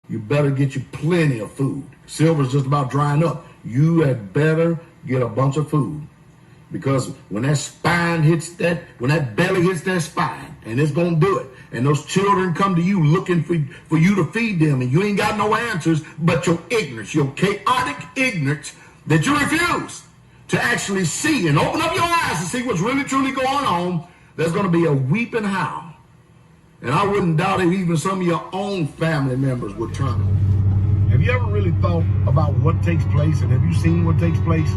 You better get you plenty of food. Silver's just about drying up. You had better get a bunch of food. Because when that spine hits that, when that belly hits that spine, and it's going to do it, and those children come to you looking for you to feed them, and you ain't got no answers but your ignorance, your chaotic ignorance that you refuse to actually see and open up your eyes to see what's really truly going on, there's going to be a weeping howl. And I wouldn't doubt if even some of your own family members would turn on. Have you ever really thought about what takes place, and have you seen what takes place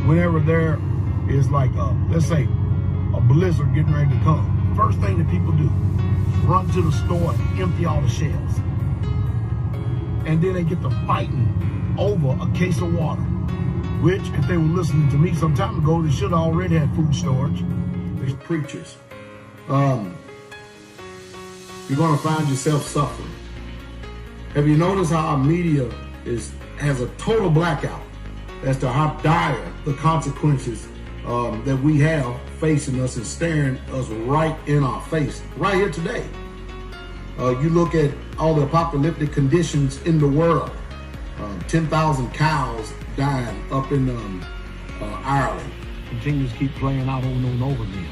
whenever there is like, let's say, a blizzard getting ready to come? First thing that people do is run to the store and empty all the shelves. And then they get to fighting over a case of water, which, if they were listening to me some time ago, they should have already had food storage. These preachers. You're going to find yourself suffering. Have you noticed how our media has a total blackout as to how dire the consequences that we have facing us and staring us right in our face, right here today? You look at all the apocalyptic conditions in the world. 10,000 cows dying up in Ireland. Continues to keep playing out over and over again.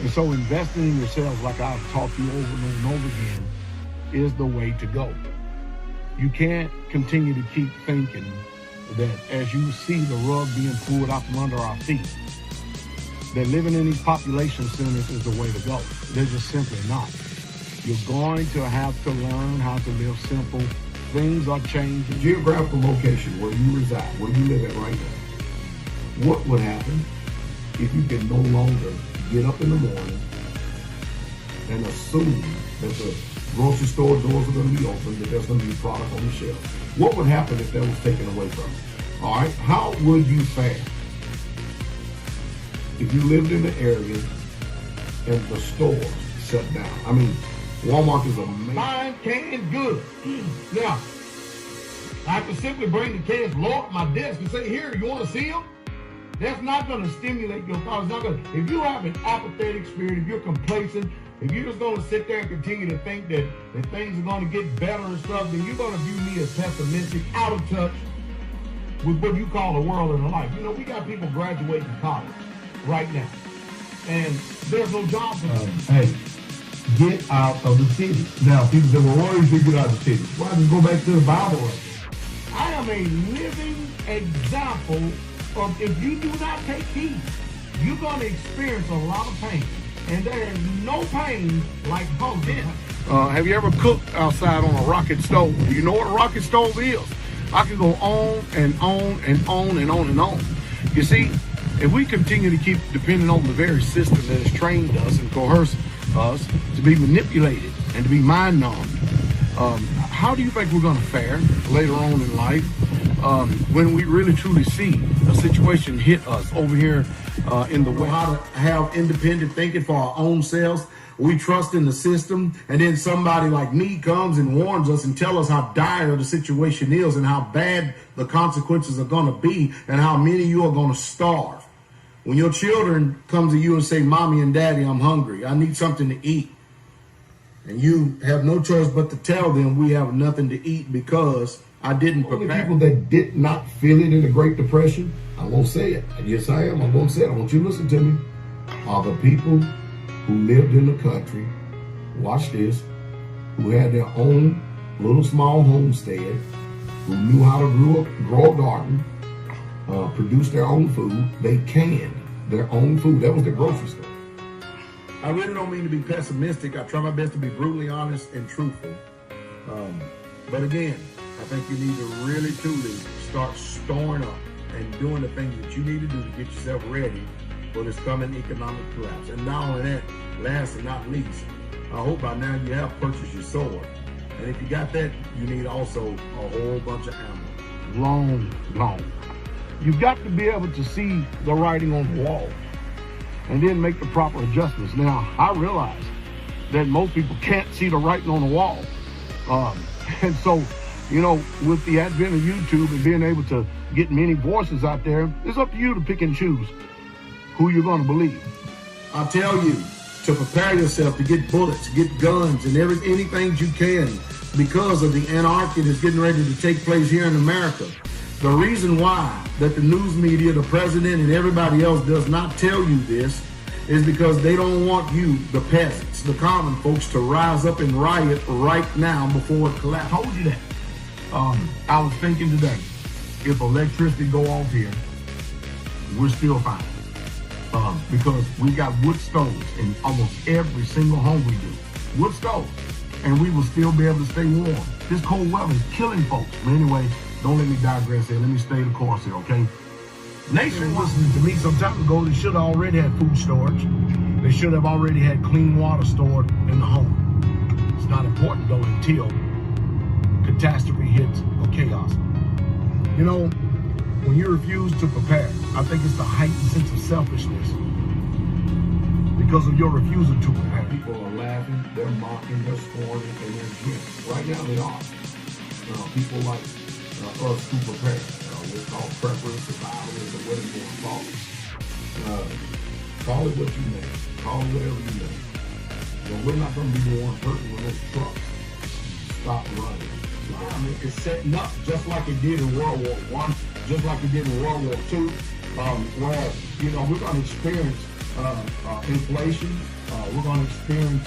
And so investing in yourselves, like I've taught you over and over again, is the way to go. You can't continue to keep thinking that as you see the rug being pulled out from under our feet, that living in these population centers is the way to go. They're just simply not. You're going to have to learn how to live simple. Things are changing. The geographical location where you reside, where you live at right now, what would happen if you can no longer get up in the morning and assume that the grocery store doors are going to be open, that there's going to be product on the shelf? What would happen if that was taken away from you? All right, how would you fare if you lived in the area and the stores shut down? I mean, Walmart is amazing. Buying canned goods. Now, I can simply bring the cans low at my desk and say, here, you want to see them? That's not going to stimulate your thoughts. It's not going to, if you have an apathetic spirit, if you're complacent, if you're just going to sit there and continue to think that things are going to get better and stuff, then you're going to view me as pessimistic, out of touch with what you call the world and the life. You know, we got people graduating college right now, and there's no jobs for them. Hey, get out of the city. Now, people say, well, why do you get out of the city? Why just go back to the Bible right there? I am a living example of if you do not take heed, you're going to experience a lot of pain. And there is no pain like hunger. Have you ever cooked outside on a rocket stove? Do you know what a rocket stove is? I can go on and on and on and on and on. You see, if we continue to keep depending on the very system that has trained us and coerced us to be manipulated and to be mind-numbed, how do you think we're going to fare later on in life when we really truly see a situation hit us over here in the West? How to have independent thinking for our own selves. We trust in the system, and then somebody like me comes and warns us and tell us how dire the situation is and how bad the consequences are going to be and how many of you are going to starve. When your children come to you and say, Mommy and Daddy, I'm hungry, I need something to eat, and you have no choice but to tell them we have nothing to eat because I didn't prepare. The people that did not feel it in the Great Depression, I won't say it. Yes, I am. I won't say it. I want you to listen to me. Are the people who lived in the country, watch this, who had their own little small homestead, who knew how to grow a garden, produce their own food. They canned their own food. That was the grocery store. I really don't mean to be pessimistic. I try my best to be brutally honest and truthful. But again, I think you need to really, truly start storing up and doing the things that you need to do to get yourself ready for this coming economic collapse. And not only that, last and not least, I hope by now you have purchased your sword. And if you got that, you need also a whole bunch of ammo. Long. You've got to be able to see the writing on the wall and then make the proper adjustments. Now, I realize that most people can't see the writing on the wall. And so, you know, with the advent of YouTube and being able to get many voices out there, it's up to you to pick and choose who you're going to believe. I tell you, to prepare yourself to get bullets, get guns, and anything you can because of the anarchy that's getting ready to take place here in America. The reason why that the news media, the president, and everybody else does not tell you this is because they don't want you, the peasants, the common folks, to rise up and riot right now before it collapses. I told you that. I was thinking today, if electricity go off here, we're still fine. Because we got wood stoves in almost every single home we do. Wood stoves. And we will still be able to stay warm. This cold weather is killing folks. But anyway, don't let me digress here. Let me stay the course here, okay? Nation listening to me some time ago, they should have already had food storage. They should have already had clean water stored in the home. It's not important though until catastrophe hits or chaos. You know, when you refuse to prepare, I think it's the heightened sense of selfishness because of your refusal to prepare. People are laughing, they're mocking, they're scorning, and they're jeering. Right now they are. People like us who prepare. We're called preppers, survivors, or whatever you want to call it. Call it what you may. Call it whatever you may. We're not going to be the ones hurting with those trucks. Stop running. It's setting up just like it did in World War I, just like it did in World War II, where, we're going to experience inflation. We're going to experience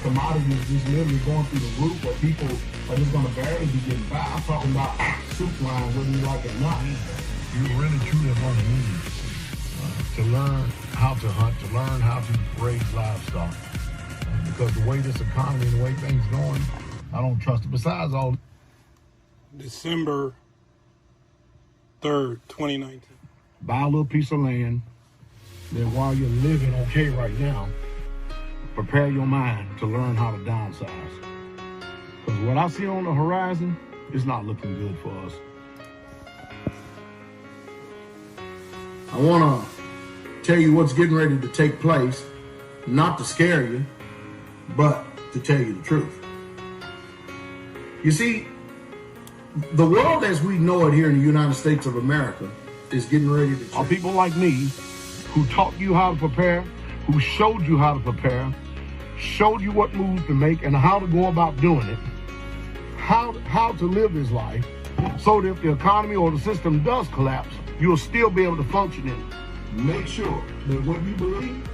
commodities just literally going through the roof, where people are just going to barely be getting by. I'm talking about soup lines, whether you like it or not. You really truly are going to need to learn how to hunt, to learn how to raise livestock. Because the way this economy and the way things going, I don't trust it. Besides all, December 3rd, 2019. buy a little piece of land, then while you're living okay right now, prepare your mind to learn how to downsize. Because what I see on the horizon is not looking good for us. I want to tell you what's getting ready to take place, not to scare you, but to tell you the truth. You see, the world as we know it here in the United States of America is getting ready to change. Are people like me who taught you how to prepare, who showed you how to prepare, showed you what moves to make and how to go about doing it, how to live this life, so that if the economy or the system does collapse, you'll still be able to function in it. Make sure that what you believe,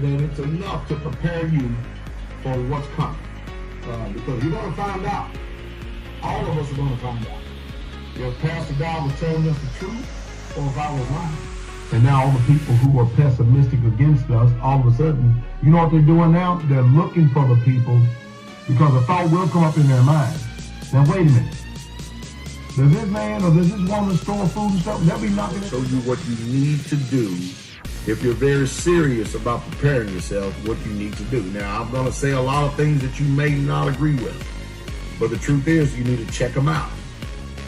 that it's enough to prepare you for what's coming. Because you're going to find out. All of us are going to find out. If Pastor God was telling us the truth, or if I was lying. And now all the people who are pessimistic against us, all of a sudden, you know what they're doing now? They're looking for the people because a thought will come up in their mind. Now wait a minute. Does this man or does this woman store food and stuff? They'll be knocking it. Show you what you need to do if you're very serious about preparing yourself, what you need to do. Now, I'm going to say a lot of things that you may not agree with, but the truth is you need to check them out.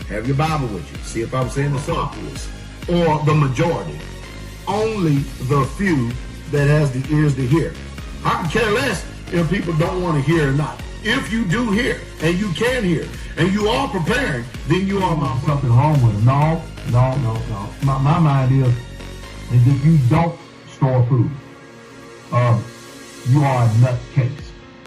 Have your Bible with you. See if I'm saying the obvious or the majority. Only the few that has the ears to hear. I can care less if people don't want to hear or not. If you do hear, and you can hear, and you are preparing, then you are my something wrong with it. No. My mind is if you don't store food, you are a nutcase.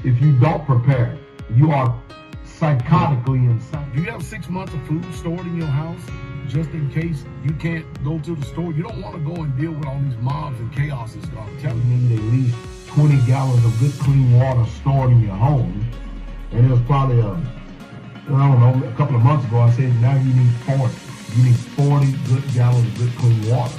If you don't prepare, you are psychotically insane. Do you have 6 months of food stored in your house just in case you can't go to the store? You don't want to go and deal with all these mobs and chaos and stuff. I'm telling you, you need at least 20 gallons of good clean water stored in your home. And it was probably a couple of months ago, I said, now you need 40. You need 40 good gallons of good clean water.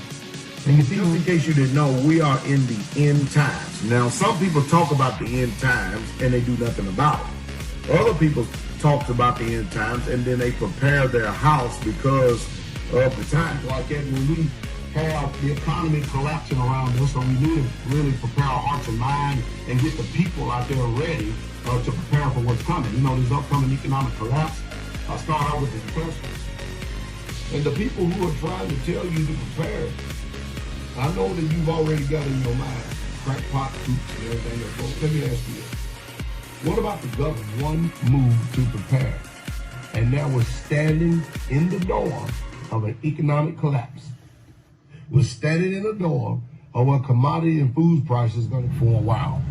And you see, just in case you didn't know, we are in the end times. Now, some people talk about the end times and they do nothing about it. Other people talk about the end times and then they prepare their house because of the times. Like that, when we have the economy collapsing around us, so we need to really prepare our hearts and minds and get the people out there ready to prepare for what's coming. You know, this upcoming economic collapse. I'll start out with the depression. And the people who are trying to tell you to prepare, I know that you've already got in your mind crackpot troops and everything else. Well, let me ask you this. What about the government? One move to prepare, and now we're standing in the door of an economic collapse. We're standing in the door or what commodity and food prices are going to for a while.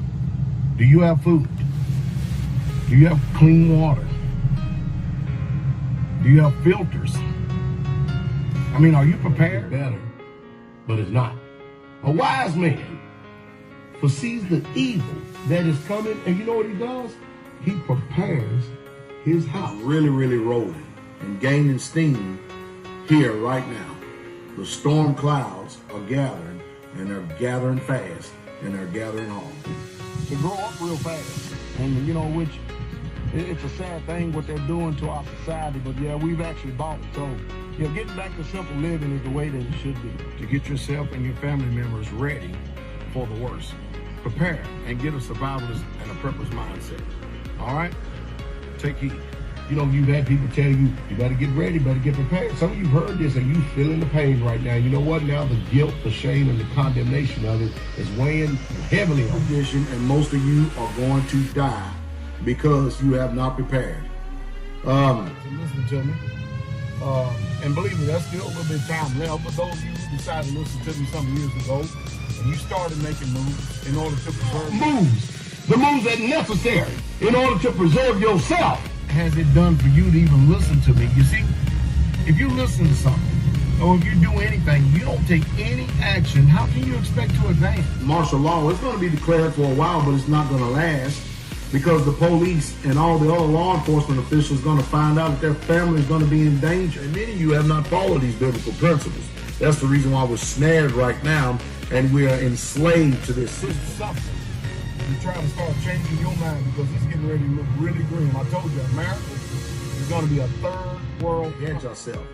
Do you have food? Do you have clean water? Do you have filters? I mean, are you prepared? Better, but it's not. A wise man foresees the evil that is coming, and you know what he does? He prepares his house. Really, really rolling and gaining steam here right now. The storm clouds are gathering, and they're gathering fast, and they're gathering hard. To grow up real fast, and you know, which it's a sad thing what they're doing to our society, but yeah, we've actually bought it. So, yeah, getting back to simple living is the way that it should be. To get yourself and your family members ready for the worst. Prepare and get a survivalist and a prepper's mindset. All right? Take heed. You know, you've had people tell you, you better get ready, better get prepared. Some of you've heard this and you feeling the pain right now. You know what? Now the guilt, the shame, and the condemnation of it is weighing heavily on you. And most of you are going to die because you have not prepared. So listen to me. And believe me, there's still a little bit of time left. But those of you who decided to listen to me some years ago, and you started making moves in order to preserve moves, the moves that are necessary in order to preserve yourself. Has it done for you to even listen to me? You see, if you listen to something, or if you do anything, you don't take any action, how can you expect to advance? Martial law, it's going to be declared for a while, but it's not going to last because the police and all the other law enforcement officials are going to find out that their family is going to be in danger. And many of you have not followed these biblical principles. That's the reason why we're snared right now and we are enslaved to this system. Something. You're trying to start changing your mind because it's getting ready to look really grim. I told you, America is going to be a third world. Hedge ourselves.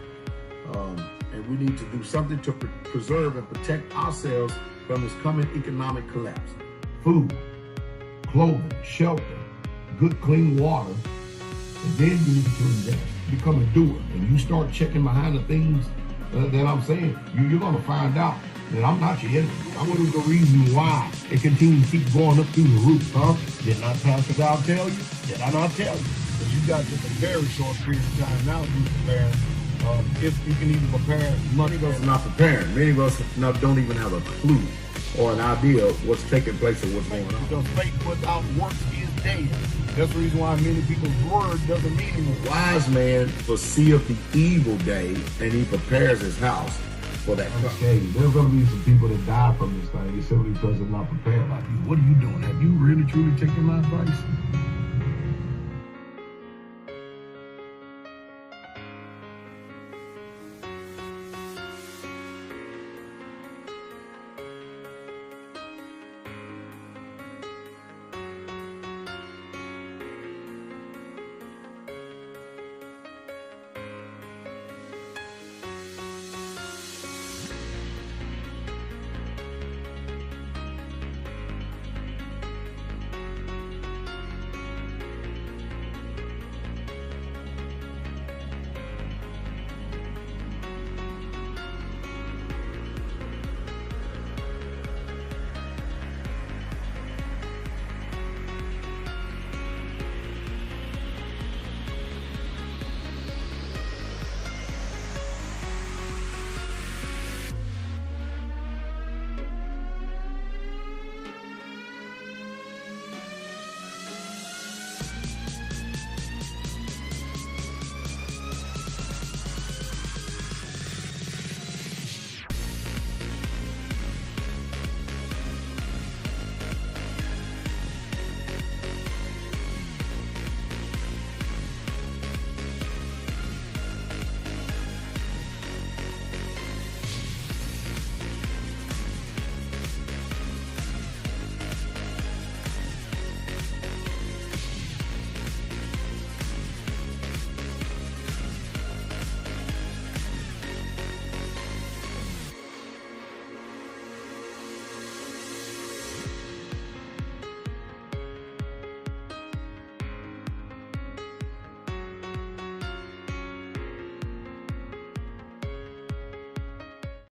And we need to do something to preserve and protect ourselves from this coming economic collapse. Food, clothing, shelter, good clean water, and then you need to invest. Become a doer, and you start checking behind the things that I'm saying. You're going to find out that I'm not your enemy. I'm going to the reason why it continues to keep going up through the roof, huh? Did not Pastor God tell you? Did I not tell you? Because you got just a very short period of time now to be prepared. If you can even prepare, many of us are not prepared. Many of us don't even have a clue or an idea of what's taking place or what's going on. Because faith without works is dead. That's the reason why many people's word doesn't mean anything. Wise man foreseeth the evil day, and he prepares his house for that. Okay, there's going to be some people that die from this thing simply because they're not prepared like you. What are you doing? Have you really truly taken my advice?